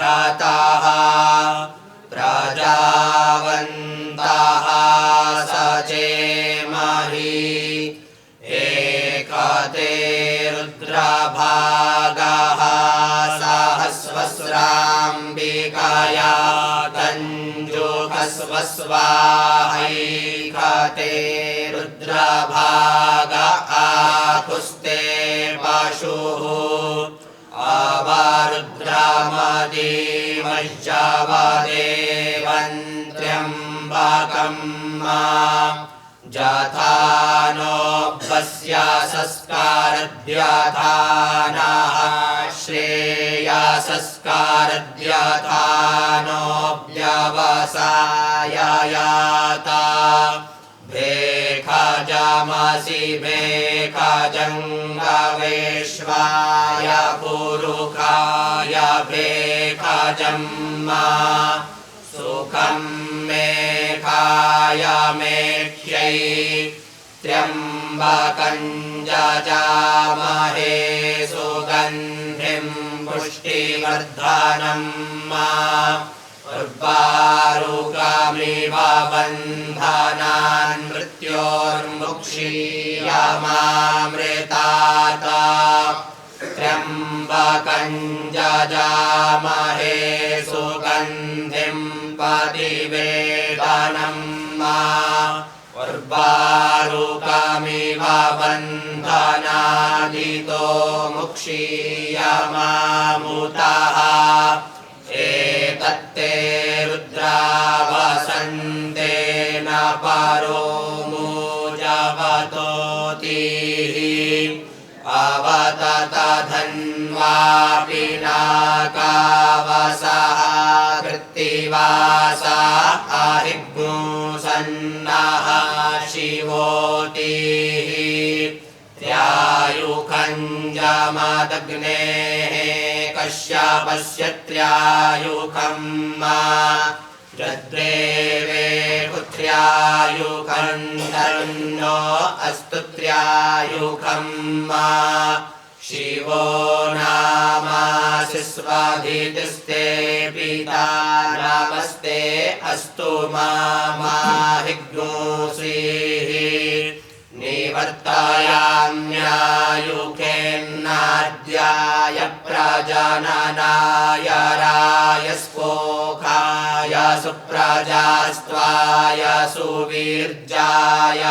यताः प्रजावन्तः सचेमहि एकते रुद्रभागः सहस्वस्राम्बिकया तञ्जुकस्वस्वाहैकते रुद्रभाग आकुस्ते पशुः अवरुद्रमदीमश्चवदेवन्त्र्यम्बकं जथानो वस्य संस्कारद्यथानः श्रेयसंस्कारद्यथानो व्यवसाययाता भेखजमसि भेखजङ्गवेश्वाय पुरुखाय भेखजम्मा सुखं मेघाय मेख्यै त्र्यम्बकं जजामहे सुगन्धिं पुष्टिवर्धनं उर्वारुकमिव बन्धनान् मृत्योर्मुक्षीयमामृतात् त्र्यम्बकं जजामहे सुगन्धिं पतिवेदनं उर्वारुकमिव बन्धनादितो मुक्षीयमामुतः एतत्ते रुद्रावसन्तेन परो मुजवतोतिः अवततधन्वा पिनाकावसः कृत्तिवासा अहिग्मुसन्नः शिवोतिः त्र्यायुखञ्जमदग्नेः कश्यपस्य त्र्यायुखं रुद्रेवे पुत्र्यायुखं तन्नो अस्तु त्र्यायुखं शिवो नामासि स्वधितिस्ते पिता नमस्ते अस्तु माहिग्नोषिः निवर्तयाम्यायुखेन्नाद्याय प्रजननाय रायस्पोखाय सुप्रजास्त्वाय सुवीर्याय